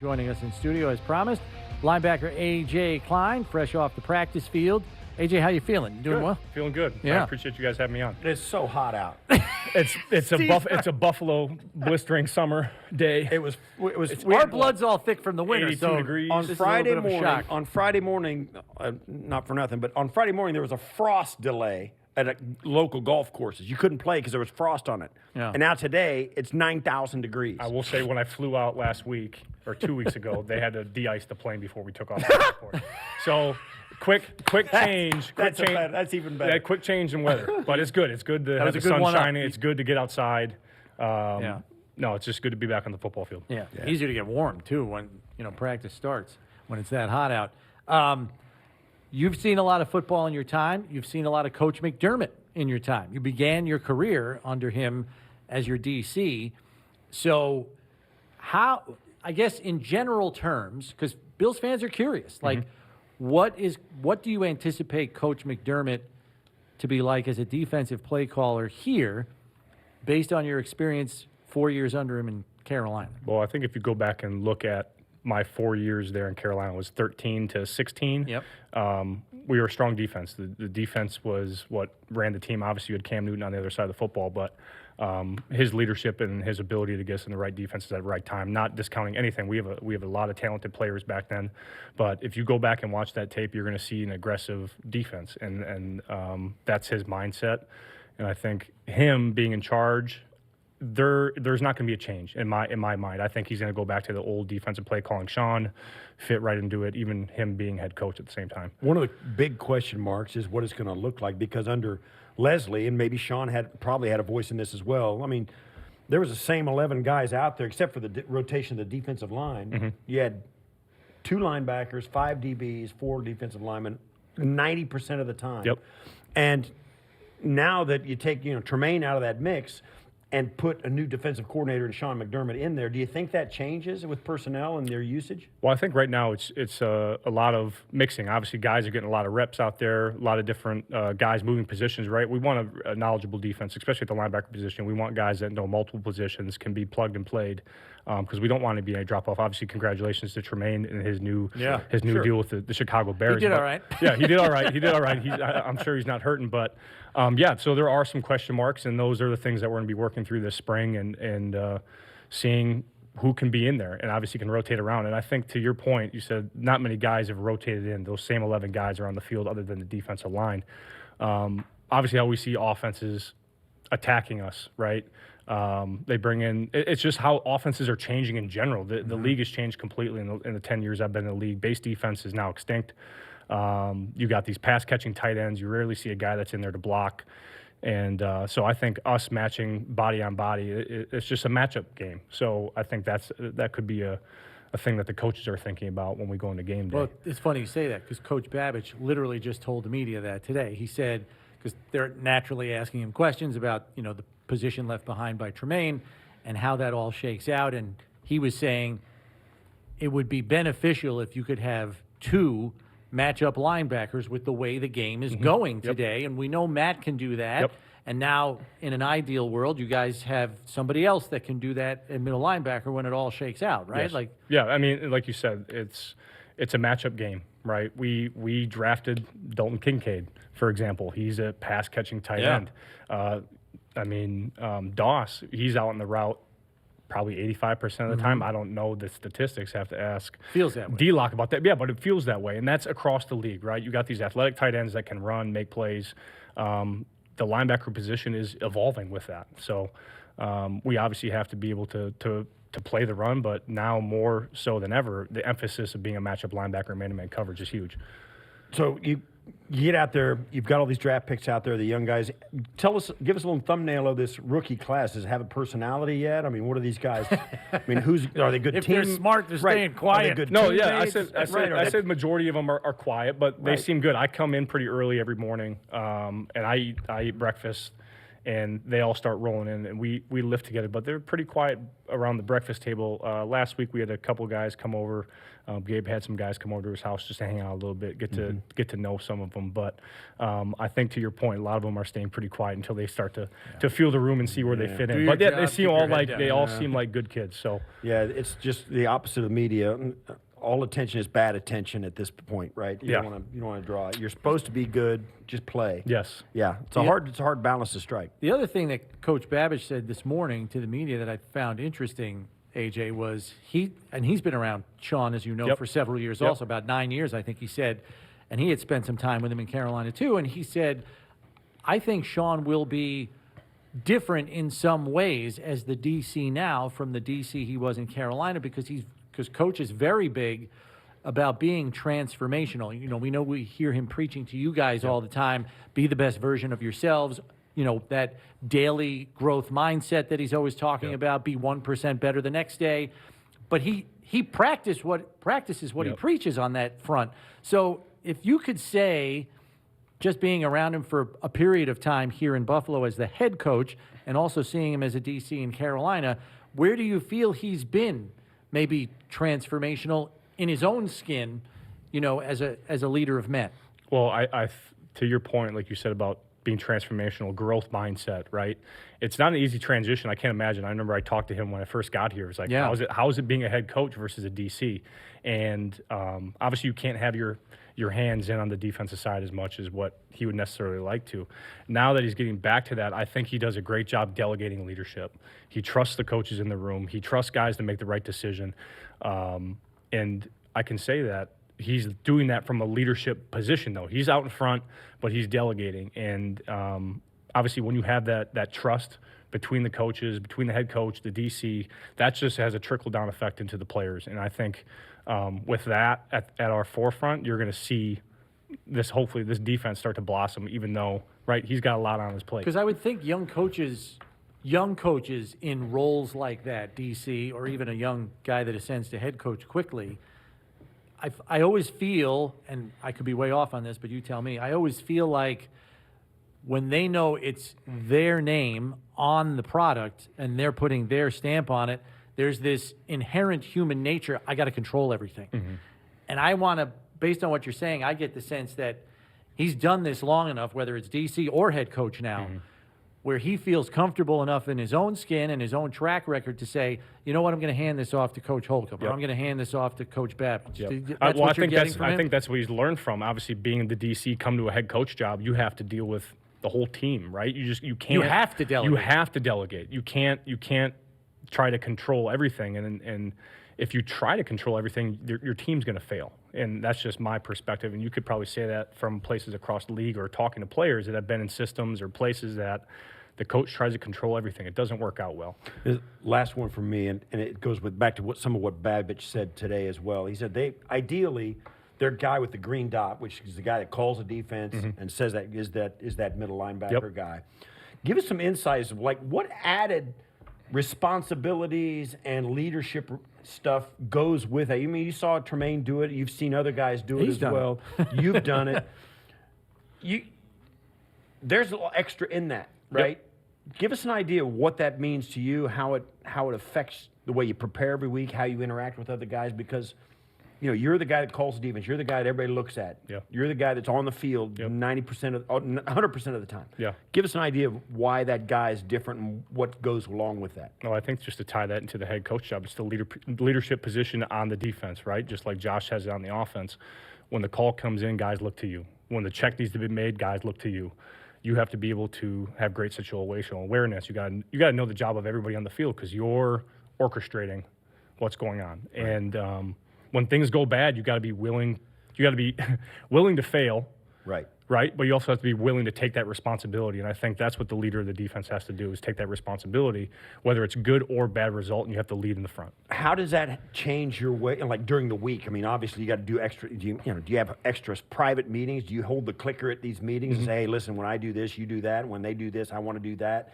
Joining us in studio as promised, linebacker A.J. Klein, fresh off the practice field. A.J., how you feeling? You doing good. well? Feeling good. Yeah. I appreciate you guys having me on. It's so hot out. It's a Buffalo blistering summer day. Our blood's all thick from the winter. 82 so degrees. On this is a Friday little bit of a morning. shock. On Friday morning, not for nothing, but on Friday morning there was a frost delay at local golf courses. You couldn't play because there was frost on it. Yeah. And now today it's 9,000 degrees. I will say when I flew out last week or 2 weeks ago, they had to de-ice the plane before we took off the airport. So quick change. That's even better. Yeah, quick change in weather, but it's good. It's good to have the sun shining. It's good to get outside. Yeah. No, it's just good to be back on the football field. Yeah. Easier to get warm, too, when practice starts, when it's that hot out. You've seen a lot of football in your time. You've seen a lot of Coach McDermott in your time. You began your career under him as your DC. So how, I guess in general terms, because Bills fans are curious, like what do you anticipate Coach McDermott to be like as a defensive play caller here based on your experience 4 years under him in Carolina? Well, I think if you go back and look at my 4 years there in Carolina, it was 13 to 16. Yep. We were a strong defense. The defense was what ran the team. Obviously, you had Cam Newton on the other side of the football, but his leadership and his ability to get us in the right defenses at the right time, not discounting anything. We have a lot of talented players back then, but if you go back and watch that tape, you're going to see an aggressive defense, and that's his mindset. And I think him being in charge, there's not going to be a change in my mind. I think he's going to go back to the old defensive play calling. Sean fit right into it, even him being head coach at the same time. One of the big question marks is what it's going to look like, because under Leslie, and maybe Sean probably had a voice in this as well. I mean, there was the same 11 guys out there, except for the rotation of the defensive line. You had 2 linebackers, 5 DBs, 4 defensive linemen, 90% of the time. Yep. And now that you take Tremaine out of that mix and put a new defensive coordinator and Sean McDermott in there, do you think that changes with personnel and their usage? Well, I think right now it's a lot of mixing. Obviously, guys are getting a lot of reps out there, a lot of different guys moving positions, right? We want a knowledgeable defense, especially at the linebacker position. We want guys that know multiple positions, can be plugged and played, because we don't want to be a drop-off. Obviously, congratulations to Tremaine and his new deal with the Chicago Bears. He did all right. Yeah, he did all right. He did all right. I'm sure he's not hurting, but so there are some question marks, and those are the things that we're going to be working through this spring and seeing who can be in there, and obviously can rotate around. And I think to your point, you said not many guys have rotated in. Those same 11 guys are on the field other than the defensive line. Obviously, how we see offenses attacking us, right? They bring in – it's just how offenses are changing in general. The league has changed completely in the 10 years I've been in the league. Base defense is now extinct. You got these pass-catching tight ends. You rarely see a guy that's in there to block. And so I think us matching body on body, it's just a matchup game. So I think that could be a thing that the coaches are thinking about when we go into game day. Well, it's funny you say that because Coach Babbage literally just told the media that today. He said, because they're naturally asking him questions about, the position left behind by Tremaine and how that all shakes out. And he was saying it would be beneficial if you could have 2 matchup linebackers with the way the game is going today. And we know Matt can do that. Yep. And now, in an ideal world, you guys have somebody else that can do that at middle linebacker when it all shakes out, right? Yes. I mean, like you said, it's a matchup game, right? We drafted Dalton Kincaid, for example. He's a pass-catching tight end. Doss, he's out in the route probably 85% of the time. I don't know the statistics. Have to ask Feels that way. D-Lock about that. Yeah, but it feels that way, and that's across the league, right? You got these athletic tight ends that can run, make plays. The linebacker position is evolving with that. So we obviously have to be able to play the run, but now more so than ever, the emphasis of being a matchup linebacker and man-to-man coverage is huge. So you get out there, you've got all these draft picks out there, the young guys. Give us a little thumbnail of this rookie class. Does it have a personality yet? I mean, what are these guys? I mean, are they good if team? they're smart, they're staying quiet. Are they good No, yeah, teammates? I said majority of them are quiet, but they seem good. I come in pretty early every morning, and I eat breakfast, and they all start rolling in, and we lift together. But they're pretty quiet around the breakfast table. Last week we had a couple guys come over. Gabe had some guys come over to his house just to hang out a little bit, get to know some of them. But I think to your point, a lot of them are staying pretty quiet until they start to feel the room and see where they fit in. But they seem all like they all seem like good kids. So yeah, it's just the opposite of the media. All attention is bad attention at this point, right? You don't want to draw it. You're supposed to be good, just play. Yes. Yeah. It's a hard balance to strike. The other thing that Coach Babbage said this morning to the media that I found interesting, AJ, was he's been around Sean, as you know, for several years, also about 9 years, I think he said, and he had spent some time with him in Carolina too. And he said, I think Sean will be different in some ways as the DC now from the DC he was in Carolina, because Coach is very big about being transformational. You know, we hear him preaching to you guys all the time, be the best version of yourselves. You know, that daily growth mindset that he's always talking about, be 1% better the next day. But he practices what he preaches on that front. So if you could say, just being around him for a period of time here in Buffalo as the head coach and also seeing him as a DC in Carolina, where do you feel he's been maybe transformational in his own skin, you know, as a leader of men? Well, I to your point, like you said about being transformational, growth mindset, right? It's not an easy transition. I can't imagine. I remember I talked to him when I first got here. It was like, how is it being a head coach versus a DC? And obviously you can't have your hands in on the defensive side as much as what he would necessarily like to. Now that he's getting back to that, I think he does a great job delegating leadership. He trusts the coaches in the room. He trusts guys to make the right decision. And I can say that he's doing that from a leadership position, though. He's out in front, but he's delegating. And obviously when you have that trust between the coaches, between the head coach, the DC, that just has a trickle-down effect into the players. And I think with that at our forefront, you're going to see hopefully this defense start to blossom, even though, right, he's got a lot on his plate. Because I would think young coaches in roles like that, DC, or even a young guy that ascends to head coach quickly, I always feel, and I could be way off on this, but you tell me, I always feel like when they know it's their name on the product and they're putting their stamp on it, there's this inherent human nature, I got to control everything. Mm-hmm. And I want to, based on what you're saying, I get the sense that he's done this long enough, whether it's DC or head coach now, where he feels comfortable enough in his own skin and his own track record to say, you know what, I'm going to hand this off to Coach Holcomb, or I'm going to hand this off to Coach Babbage. I think that's what he's learned from. Obviously, being the DC, come to a head coach job, you have to deal with the whole team, right? You can't. You have to delegate. You have to delegate. You can't try to control everything, and if you try to control everything, your team's going to fail. And that's just my perspective. And you could probably say that from places across the league or talking to players that have been in systems or places that the coach tries to control everything. It doesn't work out well. Last one from me, and it goes back to some of what Babbage said today as well. He said their guy with the green dot, which is the guy that calls the defense and says that is that middle linebacker guy. Give us some insights of like what added responsibilities and leadership stuff goes with it. I mean, you saw Tremaine do it. You've seen other guys do it as well. You've done it. There's a little extra in that, right? Yep. Give us an idea of what that means to you, how it affects the way you prepare every week, how you interact with other guys, because you're the guy that calls the defense. You're the guy that everybody looks at. Yeah. You're the guy that's on the field 100% of the time. Yeah. Give us an idea of why that guy is different and what goes along with that. No, I think just to tie that into the head coach job, it's the leadership position on the defense, right? Just like Josh has it on the offense. When the call comes in, guys look to you. When the check needs to be made, guys look to you. You have to be able to have great situational awareness. You got to know the job of everybody on the field because you're orchestrating what's going on. Right. And when things go bad, you got to be willing. You got to be willing to fail. Right. Right. But you also have to be willing to take that responsibility. And I think that's what the leader of the defense has to do is take that responsibility, whether it's good or bad result, and you have to lead in the front. How does that change your way? Like during the week, I mean, obviously you got to do extra. Do you have extra private meetings? Do you hold the clicker at these meetings and say, hey, listen, when I do this, you do that. When they do this, I want to do that.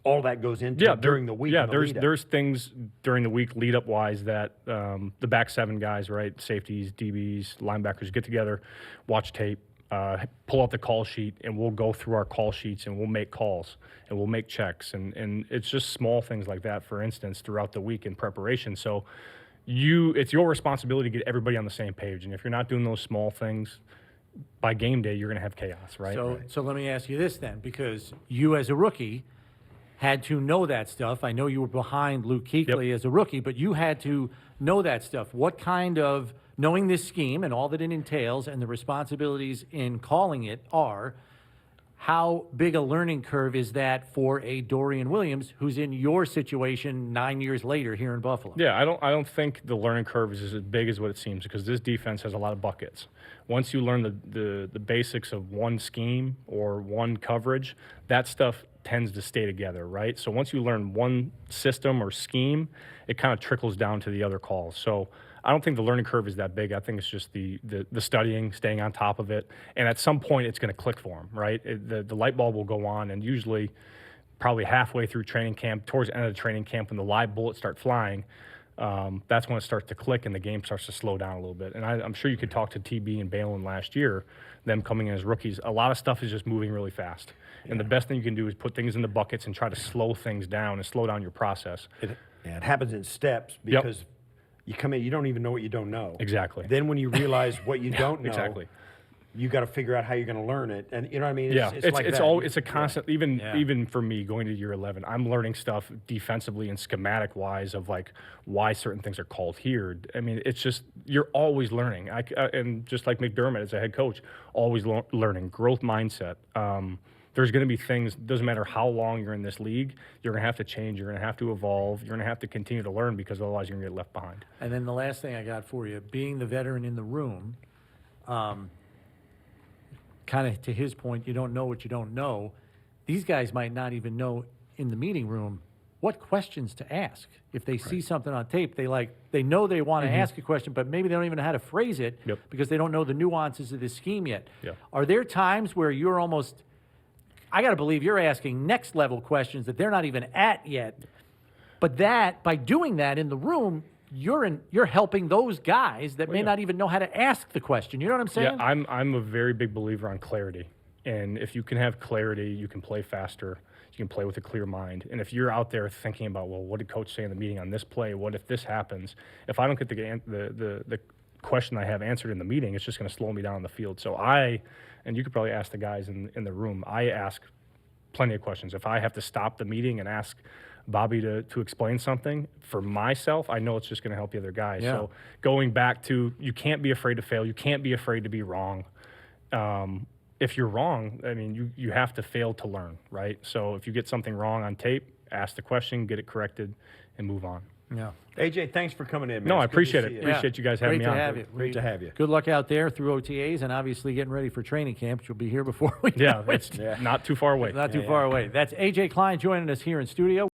All that goes into during the week. Yeah, there's things during the week lead up wise that the back seven guys, right, safeties, DBs, linebackers get together, watch tape, pull out the call sheet, and we'll go through our call sheets, and we'll make calls, and we'll make checks, and it's just small things like that, for instance, throughout the week in preparation. So it's your responsibility to get everybody on the same page, and if you're not doing those small things, by game day, you're going to have chaos, right? So let me ask you this then, because you as a rookie had to know that stuff. I know you were behind Luke Kuechly as a rookie, but you had to know that stuff. What kind of, knowing this scheme and all that it entails and the responsibilities in calling it are, how big a learning curve is that for a Dorian Williams who's in your situation 9 years later here in Buffalo? Yeah, I don't think the learning curve is as big as what it seems, because this defense has a lot of buckets. Once you learn the basics of one scheme or one coverage, that stuff tends to stay together, right? So once you learn one system or scheme, it kind of trickles down to the other calls. So I don't think the learning curve is that big. I think it's just the studying, staying on top of it, and at some point it's going to click for them, right? The light bulb will go on, and usually probably halfway through training camp, towards the end of the training camp, when the live bullets start flying, that's when it starts to click and the game starts to slow down a little bit. And I'm sure you could talk to TB and Balin last year, them coming in as rookies. A lot of stuff is just moving really fast. And the best thing you can do is put things in the buckets and try to slow things down and slow down your process. It happens in steps because you come in, you don't even know what you don't know. Exactly. Then when you realize what you don't know, exactly. you got to figure out how you're going to learn it. And you know what I mean? It's a constant, even for me going to year 11, I'm learning stuff defensively and schematic wise of like why certain things are called here. I mean, it's just, you're always learning. And just like McDermott as a head coach, always learning, growth mindset. There's going to be things, doesn't matter how long you're in this league, you're going to have to change, you're going to have to evolve, you're going to have to continue to learn, because otherwise you're going to get left behind. And then the last thing I got for you, being the veteran in the room, kind of to his point, you don't know what you don't know. These guys might not even know in the meeting room what questions to ask. If they see something on tape, they know they want to ask a question, but maybe they don't even know how to phrase it because they don't know the nuances of the scheme yet. Are there times where you're almost, I got to believe you're asking next level questions that they're not even at yet, but that by doing that in the room, you're helping those guys that may not even know how to ask the question. You know what I'm saying? Yeah, I'm a very big believer on clarity. And if you can have clarity, you can play faster. You can play with a clear mind. And if you're out there thinking about, well, what did coach say in the meeting on this play? What if this happens? If I don't get the question I have answered in the meeting, it's just going to slow me down on the field. So and you could probably ask the guys in the room, I ask plenty of questions. If I have to stop the meeting and ask Bobby to explain something, for myself, I know it's just going to help the other guys. So going back to, you can't be afraid to fail. You can't be afraid to be wrong. If you're wrong, I mean, you have to fail to learn, right? So if you get something wrong on tape, ask the question, get it corrected, and move on. Yeah. AJ, thanks for coming in, man. No, I It's good to appreciate see it. you. Appreciate you guys having me on. Great to have you. Good luck out there through OTAs and obviously getting ready for training camp. You'll be here before we know it. It's not too far away. Not too far away. That's AJ Klein joining us here in studio.